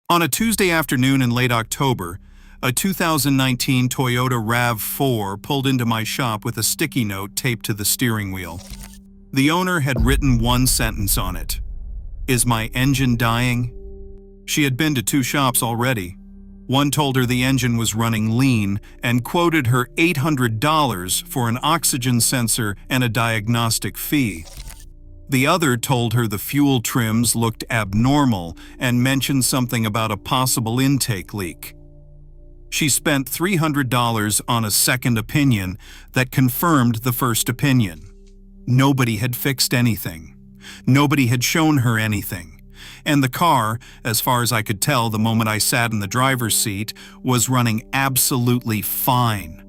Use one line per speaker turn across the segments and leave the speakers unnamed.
On a Tuesday afternoon in late October, a 2019 Toyota RAV4 pulled into my shop with a sticky note taped to the steering wheel. The owner had written one sentence on it: "Is my engine dying?" She had been to two shops already. One told her the engine was running lean and quoted her $800 for an oxygen sensor and a diagnostic fee. The other told her the fuel trims looked abnormal and mentioned something about a possible intake leak. She spent $300 on a second opinion that confirmed the first opinion. Nobody had fixed anything. Nobody had shown her anything. And the car, as far as I could tell the moment I sat in the driver's seat, was running absolutely fine.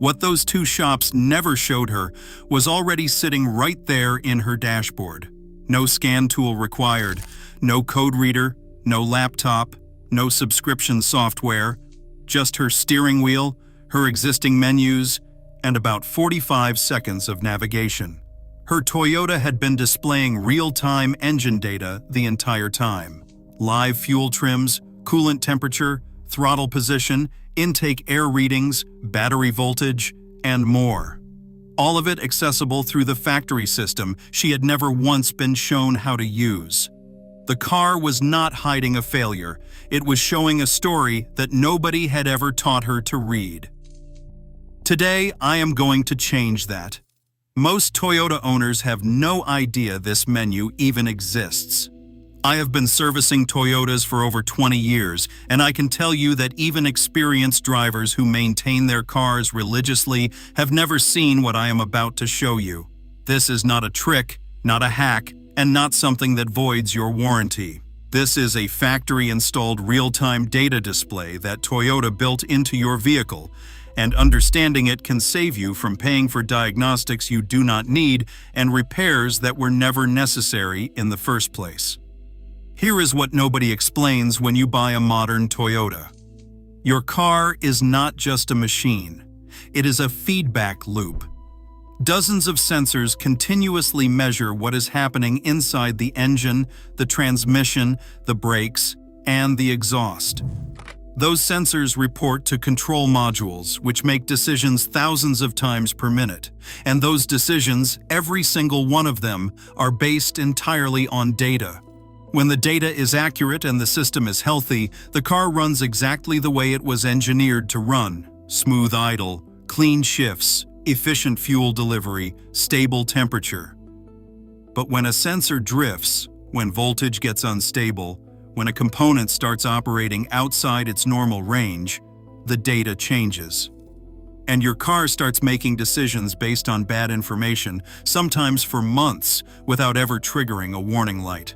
What those two shops never showed her was already sitting right there in her dashboard. No scan tool required, no code reader, no laptop, no subscription software, just her steering wheel, her existing menus, and about 45 seconds of navigation. Her Toyota had been displaying real-time engine data the entire time. Live fuel trims, coolant temperature, throttle position, intake air readings, battery voltage, and more. All of it accessible through the factory system she had never once been shown how to use. The car was not hiding a failure. It was showing a story that nobody had ever taught her to read. Today, I am going to change that. Most Toyota owners have no idea this menu even exists. I have been servicing Toyotas for over 20 years, and I can tell you that even experienced drivers who maintain their cars religiously have never seen what I am about to show you. This is not a trick, not a hack, and not something that voids your warranty. This is a factory-installed real-time data display that Toyota built into your vehicle, and understanding it can save you from paying for diagnostics you do not need and repairs that were never necessary in the first place. Here is what nobody explains when you buy a modern Toyota. Your car is not just a machine. It is a feedback loop. Dozens of sensors continuously measure what is happening inside the engine, the transmission, the brakes, and the exhaust. Those sensors report to control modules, which make decisions thousands of times per minute. And those decisions, every single one of them, are based entirely on data. When the data is accurate and the system is healthy, the car runs exactly the way it was engineered to run: smooth idle, clean shifts, efficient fuel delivery, stable temperature. But when a sensor drifts, when voltage gets unstable, when a component starts operating outside its normal range, the data changes. And your car starts making decisions based on bad information, sometimes for months, without ever triggering a warning light.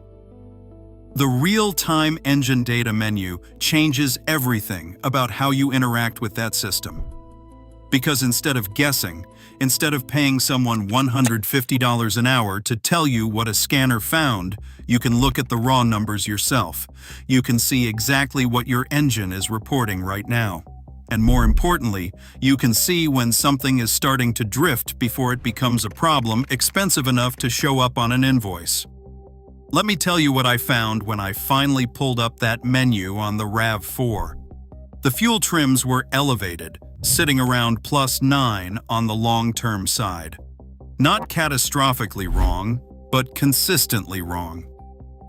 The real-time engine data menu changes everything about how you interact with that system. Because instead of guessing, instead of paying someone $150 an hour to tell you what a scanner found, you can look at the raw numbers yourself. You can see exactly what your engine is reporting right now. And more importantly, you can see when something is starting to drift before it becomes a problem expensive enough to show up on an invoice. Let me tell you what I found when I finally pulled up that menu on the RAV4. The fuel trims were elevated, sitting around +9 on the long-term side. Not catastrophically wrong, but consistently wrong.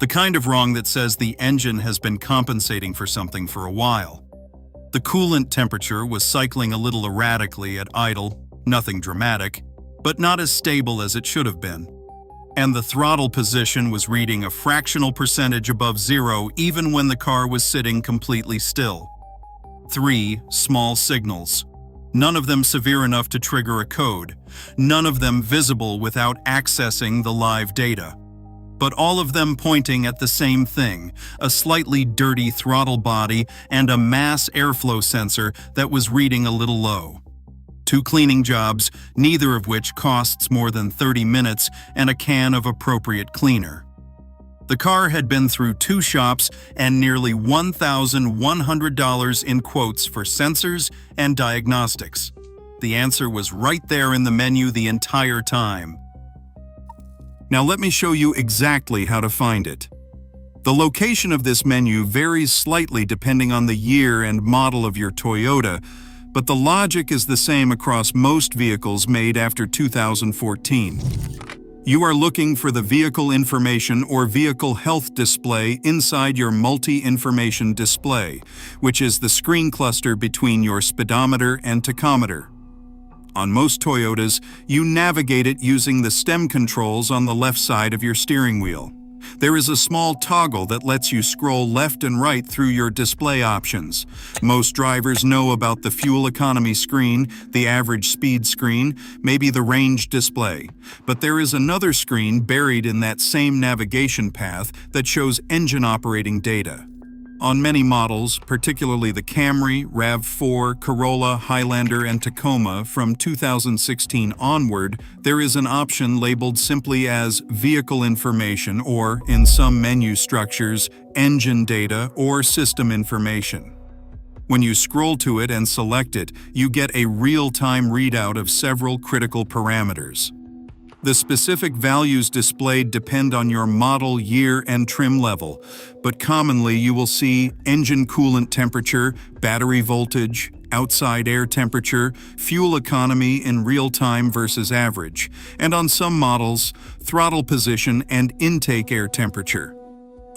The kind of wrong that says the engine has been compensating for something for a while. The coolant temperature was cycling a little erratically at idle, nothing dramatic, but not as stable as it should have been. And the throttle position was reading a fractional percentage above zero even when the car was sitting completely still. 3 small signals. None of them severe enough to trigger a code. None of them visible without accessing the live data. But all of them pointing at the same thing: a slightly dirty throttle body and a mass airflow sensor that was reading a little low. 2 cleaning jobs, neither of which costs more than 30 minutes, and a can of appropriate cleaner. The car had been through 2 shops and nearly $1,100 in quotes for sensors and diagnostics. The answer was right there in the menu the entire time. Now let me show you exactly how to find it. The location of this menu varies slightly depending on the year and model of your Toyota, but the logic is the same across most vehicles made after 2014. You are looking for the vehicle information or vehicle health display inside your multi-information display, which is the screen cluster between your speedometer and tachometer. On most Toyotas, you navigate it using the stem controls on the left side of your steering wheel. There is a small toggle that lets you scroll left and right through your display options. Most drivers know about the fuel economy screen, the average speed screen, maybe the range display. But there is another screen buried in that same navigation path that shows engine operating data. On many models, particularly the Camry, RAV4, Corolla, Highlander, and Tacoma from 2016 onward, there is an option labeled simply as Vehicle Information or, in some menu structures, Engine Data or System Information. When you scroll to it and select it, you get a real-time readout of several critical parameters. The specific values displayed depend on your model, year, and trim level, but commonly you will see engine coolant temperature, battery voltage, outside air temperature, fuel economy in real time versus average, and on some models, throttle position and intake air temperature.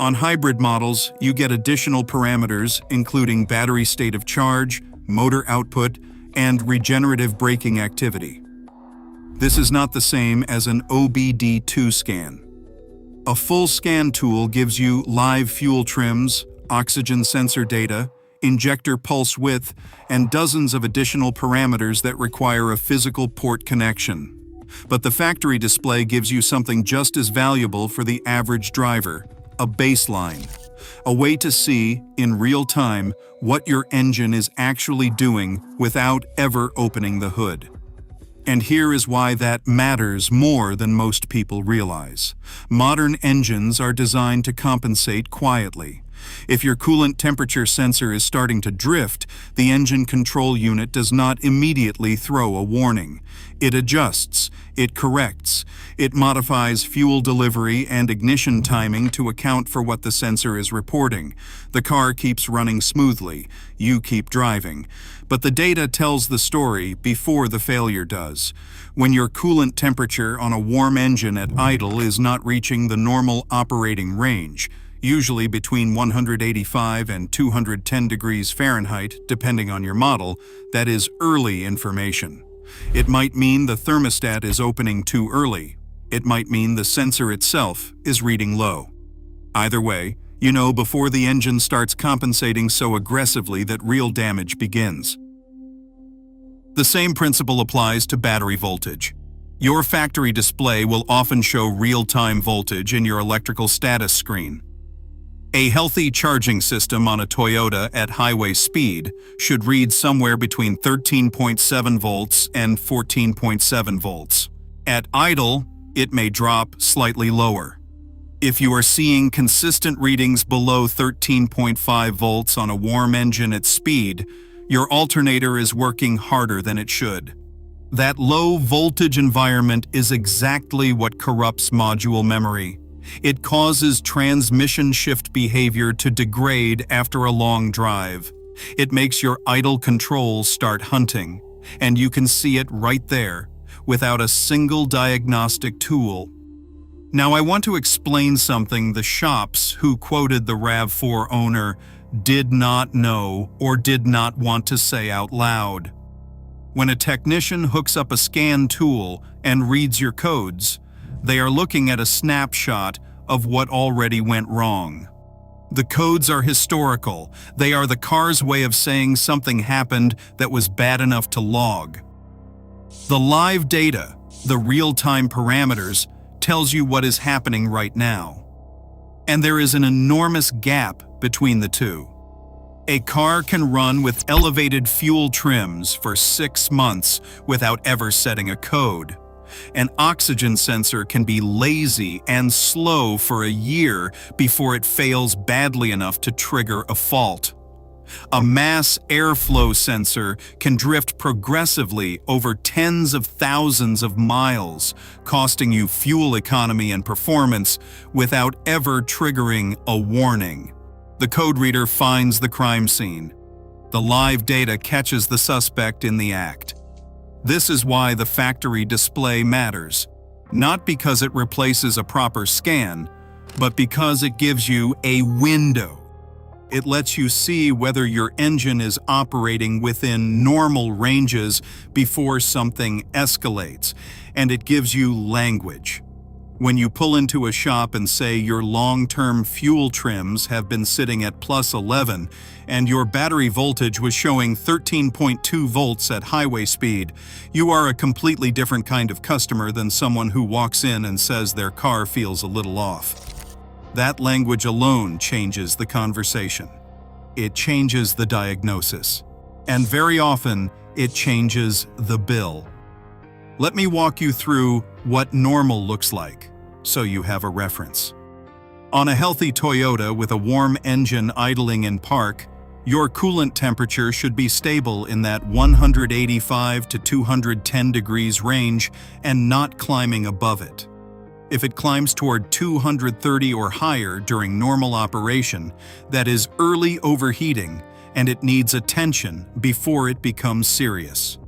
On hybrid models, you get additional parameters including battery state of charge, motor output, and regenerative braking activity. This is not the same as an OBD2 scan. A full scan tool gives you live fuel trims, oxygen sensor data, injector pulse width, and dozens of additional parameters that require a physical port connection. But the factory display gives you something just as valuable for the average driver, a baseline. A way to see, in real time, what your engine is actually doing without ever opening the hood. And here is why that matters more than most people realize. Modern engines are designed to compensate quietly. If your coolant temperature sensor is starting to drift, the engine control unit does not immediately throw a warning. It adjusts, it corrects, it modifies fuel delivery and ignition timing to account for what the sensor is reporting. The car keeps running smoothly, you keep driving. But the data tells the story before the failure does. When your coolant temperature on a warm engine at idle is not reaching the normal operating range, usually between 185 and 210 degrees Fahrenheit, depending on your model, that is early information. It might mean the thermostat is opening too early. It might mean the sensor itself is reading low. Either way, you know before the engine starts compensating so aggressively that real damage begins. The same principle applies to battery voltage. Your factory display will often show real-time voltage in your electrical status screen. A healthy charging system on a Toyota at highway speed should read somewhere between 13.7 volts and 14.7 volts. At idle, it may drop slightly lower. If you are seeing consistent readings below 13.5 volts on a warm engine at speed, your alternator is working harder than it should. That low voltage environment is exactly what corrupts module memory. It causes transmission shift behavior to degrade after a long drive. It makes your idle controls start hunting, and you can see it right there, without a single diagnostic tool. Now I want to explain something the shops who quoted the RAV4 owner did not know or did not want to say out loud. When a technician hooks up a scan tool and reads your codes, they are looking at a snapshot of what already went wrong. The codes are historical. They are the car's way of saying something happened that was bad enough to log. The live data, the real-time parameters, tells you what is happening right now. And there is an enormous gap between the two. A car can run with elevated fuel trims for 6 months without ever setting a code. An oxygen sensor can be lazy and slow for a year before it fails badly enough to trigger a fault. A mass airflow sensor can drift progressively over tens of thousands of miles, costing you fuel economy and performance without ever triggering a warning. The code reader finds the crime scene. The live data catches the suspect in the act. This is why the factory display matters, not because it replaces a proper scan, but because it gives you a window. It lets you see whether your engine is operating within normal ranges before something escalates, and it gives you language. When you pull into a shop and say your long-term fuel trims have been sitting at +11 and your battery voltage was showing 13.2 volts at highway speed, you are a completely different kind of customer than someone who walks in and says their car feels a little off. That language alone changes the conversation. It changes the diagnosis. And very often, it changes the bill. Let me walk you through what normal looks like, so you have a reference. On a healthy Toyota with a warm engine idling in park, your coolant temperature should be stable in that 185 to 210 degrees range and not climbing above it. If it climbs toward 230 or higher during normal operation, that is early overheating, and it needs attention before it becomes serious.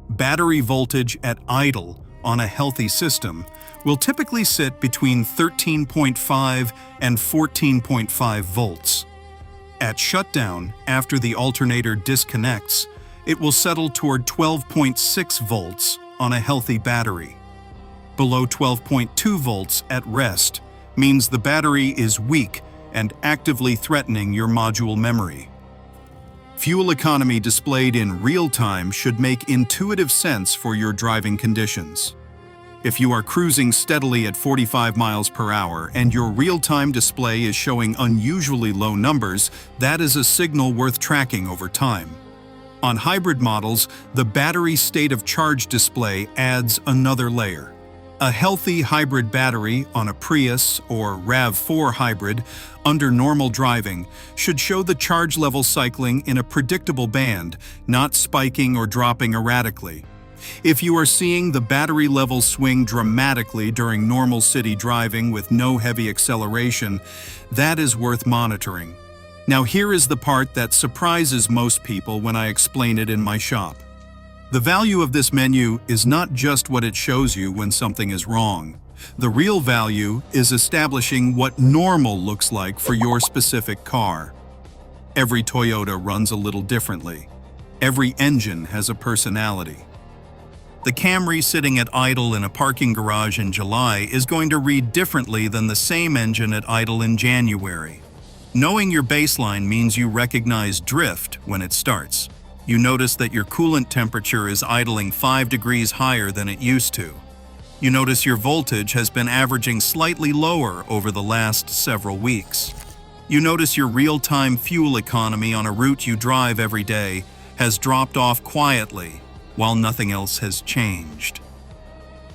Battery voltage at idle on a healthy system will typically sit between 13.5 and 14.5 volts. At shutdown, after the alternator disconnects, it will settle toward 12.6 volts on a healthy battery. Below 12.2 volts at rest means the battery is weak and actively threatening your module memory. Fuel economy displayed in real time should make intuitive sense for your driving conditions. If you are cruising steadily at 45 miles per hour and your real-time display is showing unusually low numbers, that is a signal worth tracking over time. On hybrid models, the battery state of charge display adds another layer. A healthy hybrid battery on a Prius or RAV4 hybrid under normal driving should show the charge level cycling in a predictable band, not spiking or dropping erratically. If you are seeing the battery level swing dramatically during normal city driving with no heavy acceleration, that is worth monitoring. Now here is the part that surprises most people when I explain it in my shop. The value of this menu is not just what it shows you when something is wrong. The real value is establishing what normal looks like for your specific car. Every Toyota runs a little differently. Every engine has a personality. The Camry sitting at idle in a parking garage in July is going to read differently than the same engine at idle in January. Knowing your baseline means you recognize drift when it starts. You notice that your coolant temperature is idling 5 degrees higher than it used to. You notice your voltage has been averaging slightly lower over the last several weeks. You notice your real-time fuel economy on a route you drive every day has dropped off quietly, while nothing else has changed.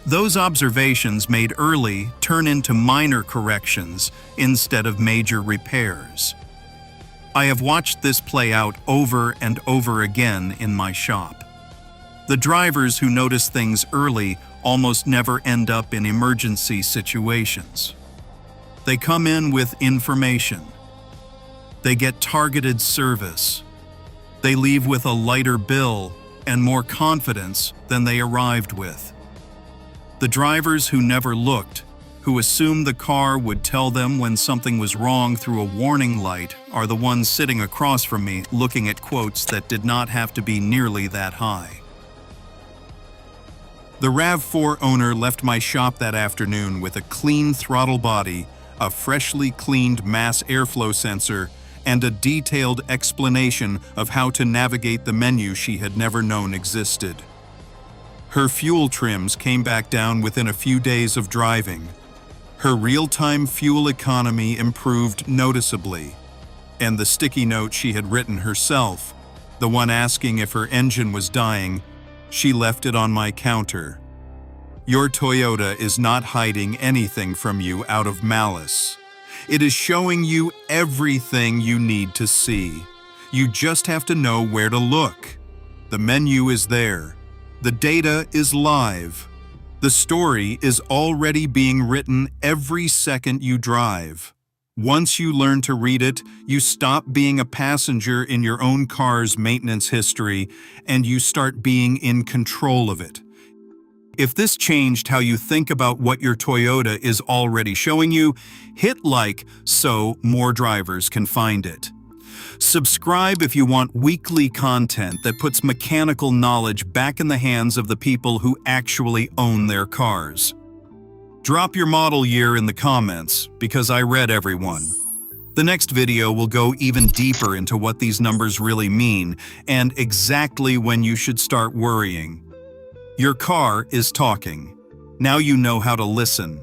Those observations made early turn into minor corrections instead of major repairs. I have watched this play out over and over again in my shop. The drivers who notice things early almost never end up in emergency situations. They come in with information. They get targeted service. They leave with a lighter bill and more confidence than they arrived with. The drivers who never looked, who assumed the car would tell them when something was wrong through a warning light, are the ones sitting across from me looking at quotes that did not have to be nearly that high. The RAV4 owner left my shop that afternoon with a clean throttle body, a freshly cleaned mass airflow sensor, and a detailed explanation of how to navigate the menu she had never known existed. Her fuel trims came back down within a few days of driving. Her real-time fuel economy improved noticeably, and the sticky note she had written herself, the one asking if her engine was dying, she left it on my counter. Your Toyota is not hiding anything from you out of malice. It is showing you everything you need to see. You just have to know where to look. The menu is there. The data is live. The story is already being written every second you drive. Once you learn to read it, you stop being a passenger in your own car's maintenance history and you start being in control of it. If this changed how you think about what your Toyota is already showing you, hit like so more drivers can find it. Subscribe if you want weekly content that puts mechanical knowledge back in the hands of the people who actually own their cars. Drop your model year in the comments, because I read everyone. The next video will go even deeper into what these numbers really mean and exactly when you should start worrying. Your car is talking. Now you know how to listen.